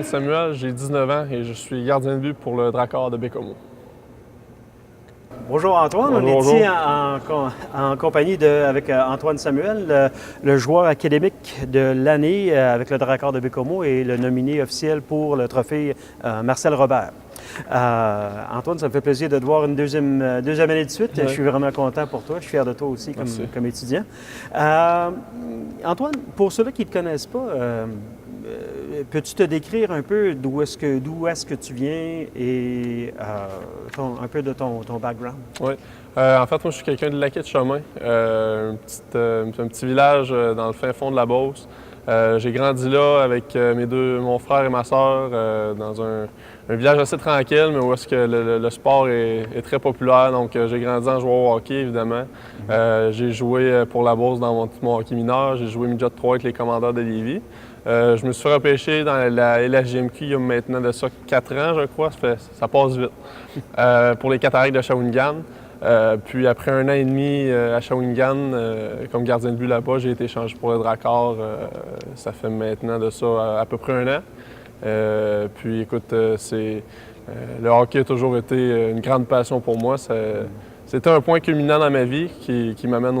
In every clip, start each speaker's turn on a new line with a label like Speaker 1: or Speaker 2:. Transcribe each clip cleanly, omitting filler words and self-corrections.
Speaker 1: Antoine Samuel, j'ai 19 ans et je suis gardien de but pour le Drakkar de Baie-Comeau.
Speaker 2: Bonjour Antoine, on est
Speaker 1: Bonjour.
Speaker 2: ici en compagnie avec Antoine Samuel, le joueur académique de l'année avec le Drakkar de Baie-Comeau et le nominé officiel pour le trophée Marcel Robert. Antoine, ça me fait plaisir de te voir une deuxième année de suite.
Speaker 1: Ouais.
Speaker 2: Je suis vraiment content pour toi. Je suis fier de toi aussi comme étudiant. Antoine, pour ceux-là qui ne te connaissent pas, peux-tu te décrire un peu d'où est-ce que tu viens et un peu de ton background?
Speaker 1: Oui. En fait, moi, je suis quelqu'un de Lac-Chemin, un petit village dans le fin fond de la Beauce. J'ai grandi là avec mon frère et ma sœur dans un village assez tranquille, mais où est-ce que le sport est très populaire. Donc, j'ai grandi en jouant au hockey, évidemment. J'ai joué pour la Beauce dans mon hockey mineur. J'ai joué midget 3 avec les Commandeurs de Lévis. Je me suis fait repêcher dans la LHJMQ il y a maintenant de ça 4 ans, je crois. Ça passe vite. Pour les Cataractes de Shawinigan. Puis après 1 an et demi à Shawinigan, comme gardien de but là-bas, j'ai été échangé pour le Drakkar. Ça fait maintenant de ça à peu près 1 an. Puis écoute, le hockey a toujours été une grande passion pour moi. C'était un point culminant dans ma vie qui m'amène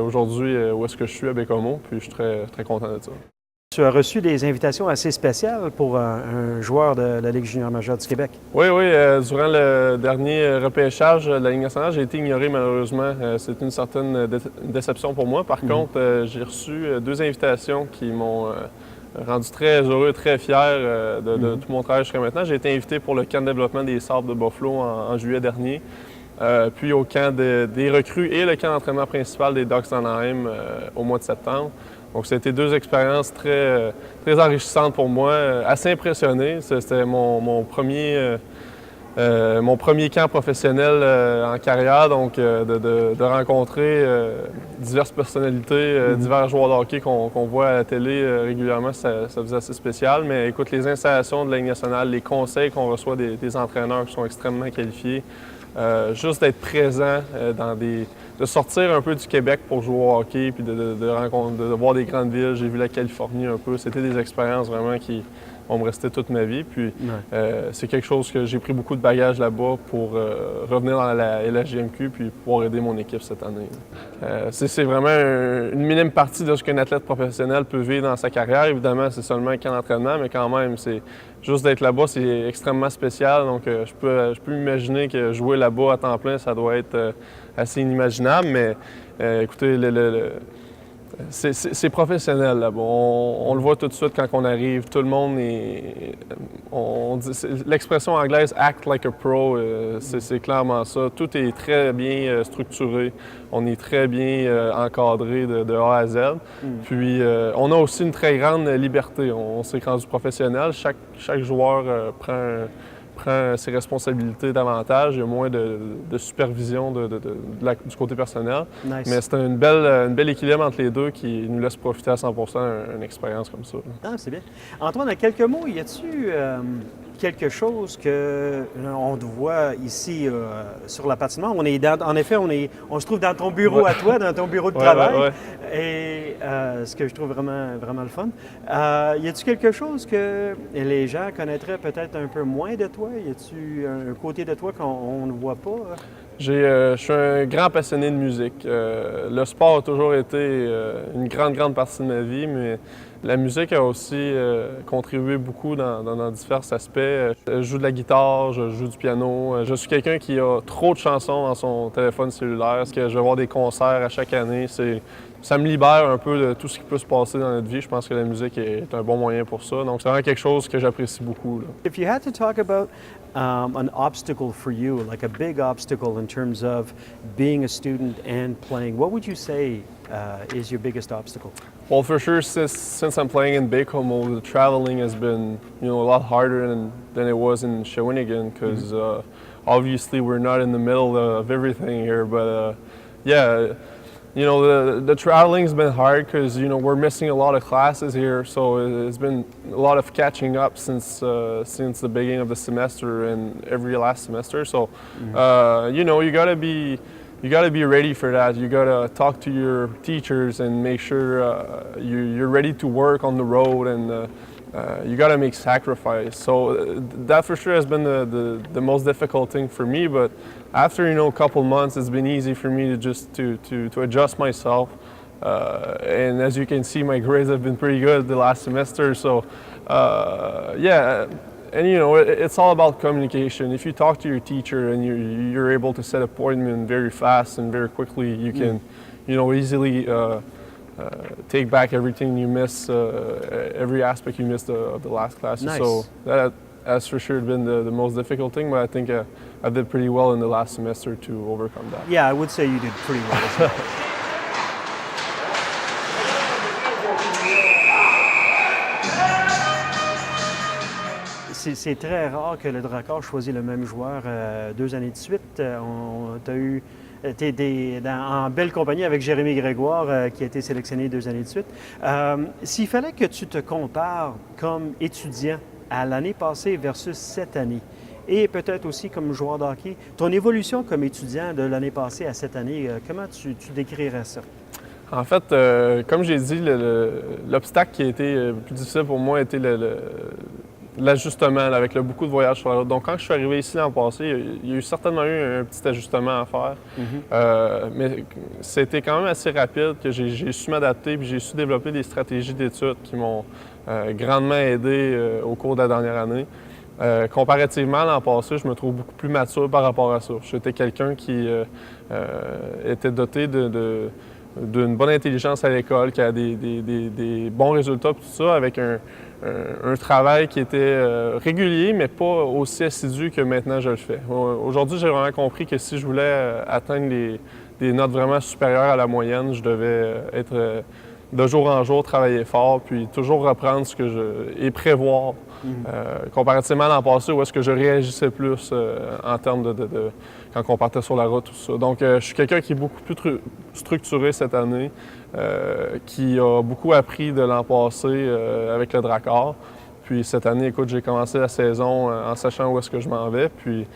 Speaker 1: aujourd'hui où est-ce que je suis à Baie-Comeau. Puis je suis très, très content de ça.
Speaker 2: Tu as reçu des invitations assez spéciales pour un joueur de la Ligue junior majeure du Québec.
Speaker 1: Oui. Durant le dernier repêchage de la Ligue nationale, j'ai été ignoré malheureusement. C'est une certaine déception pour moi. Par contre, j'ai reçu 2 invitations qui m'ont rendu très heureux, très fier de tout mon travail jusqu'à maintenant. J'ai été invité pour le camp de développement des Sabres de Buffalo en juillet dernier. Puis au camp des recrues et le camp d'entraînement principal des Ducks d'Anaheim au mois de septembre. Donc, c'était 2 expériences très, très enrichissantes pour moi, assez impressionné. C'était mon premier camp professionnel en carrière, donc de rencontrer diverses personnalités, divers joueurs de hockey qu'on voit à la télé régulièrement, ça faisait assez spécial. Mais écoute, les installations de la Ligue nationale, les conseils qu'on reçoit des entraîneurs qui sont extrêmement qualifiés, juste d'être présent de sortir un peu du Québec pour jouer au hockey, puis de voir des grandes villes. J'ai vu la Californie un peu. C'était des expériences vraiment qui vont me rester toute ma vie. Puis c'est quelque chose que j'ai pris beaucoup de bagages là-bas pour revenir dans la LHJMQ puis pouvoir aider mon équipe cette année. C'est vraiment une minime partie de ce qu'un athlète professionnel peut vivre dans sa carrière. Évidemment, c'est seulement un camp d'entraînement, mais quand même, c'est juste d'être là-bas, c'est extrêmement spécial. Donc, je peux m'imaginer que jouer là-bas à temps plein, ça doit être assez inimaginable. Mais écoutez, c'est professionnel là-bas. On le voit tout de suite quand on arrive. Tout le monde l'expression anglaise « act like a pro », c'est clairement ça. Tout est très bien structuré. On est très bien encadré de A à Z. Puis, on a aussi une très grande liberté. On s'est rendu professionnel. Chaque joueur prend ses responsabilités davantage. Il y a moins de supervision du côté personnel.
Speaker 2: Nice.
Speaker 1: Mais c'est un bel équilibre entre les deux qui nous laisse profiter à 100% d'une expérience comme ça.
Speaker 2: Ah, c'est bien. Antoine, en quelques mots, y a-tu quelque chose on te voit ici sur la patinoire? En effet, on se trouve dans ton bureau à toi, dans ton bureau de travail. Et ce que je trouve vraiment, vraiment le fun. Y a-tu quelque chose que les gens connaîtraient peut-être un peu moins de toi? Y a-tu un côté de toi qu'on ne voit pas?
Speaker 1: Je suis un grand passionné de musique. Le sport a toujours été une grande partie de ma vie, mais la musique a aussi contribué beaucoup dans divers aspects. Je joue de la guitare, je joue du piano. Je suis quelqu'un qui a trop de chansons dans son téléphone cellulaire. Parce que je vais voir des concerts à chaque année. Ça me libère un peu de tout ce qui peut se passer dans notre vie. Je pense que la musique est un bon moyen pour ça. Donc, c'est vraiment quelque chose que j'apprécie beaucoup. Là.
Speaker 2: If you had to talk about an obstacle for you, like a big obstacle in terms of being a student and playing, what would you say is your biggest obstacle?
Speaker 1: Well, for sure, since I'm playing in Baie-Comeau, the traveling has been, a lot harder than it was in Shawinigan because obviously we're not in the middle of everything here. But yeah, the traveling's been hard because we're missing a lot of classes here, so it's been a lot of catching up since the beginning of the semester and every last semester. So you gotta be ready for that. You gotta talk to your teachers and make sure you're ready to work on the road and you got to make sacrifice. So that for sure has been the most difficult thing for me. But after a couple months, it's been easy for me to just to adjust myself. And as you can see, my grades have been pretty good the last semester. So yeah. And it's all about communication. If you talk to your teacher and you're able to set appointment very fast and very quickly, you can, easily take back everything you missed, every aspect you missed of the last class.
Speaker 2: Nice.
Speaker 1: So that has for sure been the most difficult thing, but I think I did pretty well in the last semester to overcome that.
Speaker 2: Yeah, I would say you did pretty well as well. C'est très rare que le Drakkar choisit le même joueur 2 années de suite. T'es en belle compagnie avec Jérémy Grégoire qui a été sélectionné 2 années de suite. S'il fallait que tu te compares comme étudiant à l'année passée versus cette année, et peut-être aussi comme joueur de hockey, ton évolution comme étudiant de l'année passée à cette année, comment tu décrirais ça?
Speaker 1: En fait, comme j'ai dit, l'obstacle qui a été plus difficile pour moi était l'ajustement avec beaucoup de voyages sur la route. Donc, quand je suis arrivé ici l'an passé, il y a certainement eu un petit ajustement à faire. Mais c'était quand même assez rapide que j'ai su m'adapter puis j'ai su développer des stratégies d'études qui m'ont grandement aidé au cours de la dernière année. Comparativement à l'an passé, je me trouve beaucoup plus mature par rapport à ça. J'étais quelqu'un qui était doté d'une bonne intelligence à l'école, qui a des bons résultats, tout ça, avec un travail qui était régulier, mais pas aussi assidu que maintenant je le fais. Aujourd'hui, j'ai vraiment compris que si je voulais atteindre des notes vraiment supérieures à la moyenne, je devais être de jour en jour, travailler fort, puis toujours reprendre et prévoir. Comparativement à l'an passé, où est-ce que je réagissais plus en termes quand on partait sur la route, tout ça. Donc, je suis quelqu'un qui est beaucoup plus structuré cette année, qui a beaucoup appris de l'an passé avec le Drakkar. Puis cette année, écoute, j'ai commencé la saison en sachant où est-ce que je m'en vais. Puis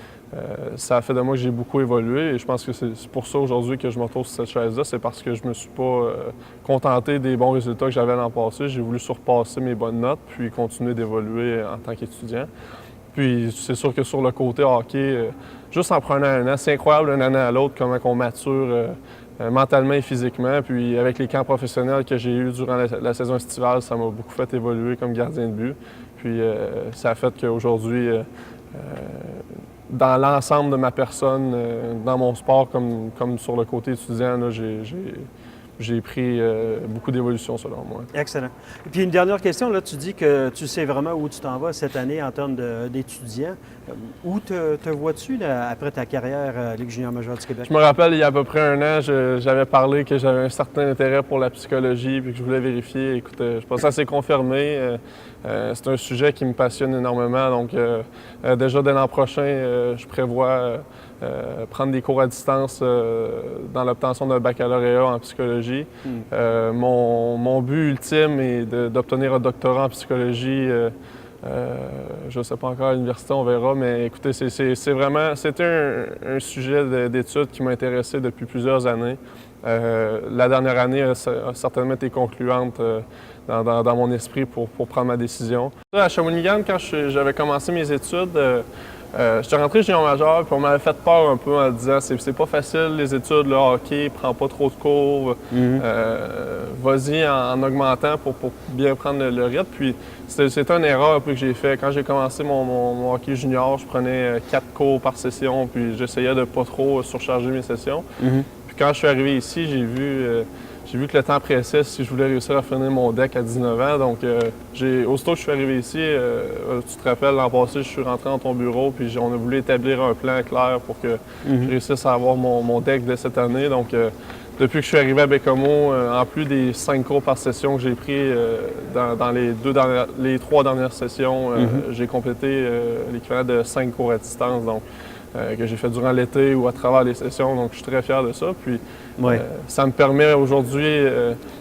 Speaker 1: ça a fait de moi que j'ai beaucoup évolué. Et je pense que c'est pour ça aujourd'hui que je me retrouve sur cette chaise-là. C'est parce que je me suis pas contenté des bons résultats que j'avais l'an passé. J'ai voulu surpasser mes bonnes notes puis continuer d'évoluer en tant qu'étudiant. Puis c'est sûr que sur le côté hockey, juste en prenant un an, c'est incroyable d'une année à l'autre comment on mature mentalement et physiquement. Puis avec les camps professionnels que j'ai eus durant la saison estivale, ça m'a beaucoup fait évoluer comme gardien de but. Puis ça a fait qu'aujourd'hui, dans l'ensemble de ma personne, dans mon sport comme sur le côté étudiant, là, j'ai pris beaucoup d'évolution selon moi.
Speaker 2: Excellent. Et puis une dernière question, là, tu dis que tu sais vraiment où tu t'en vas cette année en termes d'étudiant. Où te vois-tu là, après ta carrière Ligue junior majeure du Québec?
Speaker 1: Je me rappelle, il y a à peu près un an, j'avais parlé que j'avais un certain intérêt pour la psychologie et que je voulais vérifier. Écoute, je pense que ça s'est confirmé. C'est un sujet qui me passionne énormément. Donc, déjà dès l'an prochain, je prévois prendre des cours à distance dans l'obtention d'un baccalauréat en psychologie. Mon but ultime est d'obtenir un doctorat en psychologie. Je ne sais pas encore à l'université, on verra, mais écoutez, c'était un sujet d'étude qui m'a intéressé depuis plusieurs années. La dernière année a certainement été concluante dans mon esprit pour prendre ma décision. À Shawinigan, quand j'avais commencé mes études, j'étais rentré junior majeur, puis on m'avait fait peur un peu en disant c'est pas facile les études, le hockey, prends pas trop de cours, vas-y en augmentant pour bien prendre le rythme. Puis c'était une erreur un peu que j'ai fait. Quand j'ai commencé mon hockey junior, je prenais 4 cours par session, puis j'essayais de pas trop surcharger mes sessions. Puis quand je suis arrivé ici, j'ai vu que le temps pressait si je voulais réussir à finir mon deck à 19 ans. Donc, aussitôt que je suis arrivé ici, tu te rappelles, l'an passé, je suis rentré dans ton bureau puis on a voulu établir un plan clair pour que je réussisse à avoir mon deck dès cette année. Donc, depuis que je suis arrivé à Baie-Comeau, en plus des 5 cours par session que j'ai pris dans les 3 dernières sessions, j'ai complété l'équivalent de 5 cours à distance. Donc, que j'ai fait durant l'été ou à travers les sessions. Donc, je suis très fier de ça. Puis, ça me permet aujourd'hui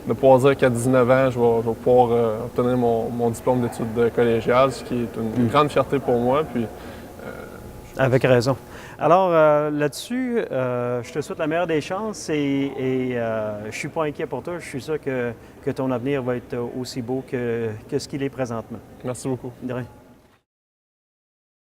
Speaker 1: de pouvoir dire qu'à 19 ans, je vais pouvoir obtenir mon diplôme d'études collégiales, ce qui est une grande fierté pour moi. Puis,
Speaker 2: avec raison. Alors là-dessus, je te souhaite la meilleure des chances et je ne suis pas inquiet pour toi. Je suis sûr que ton avenir va être aussi beau que ce qu'il est présentement.
Speaker 1: Merci beaucoup.
Speaker 2: De rien.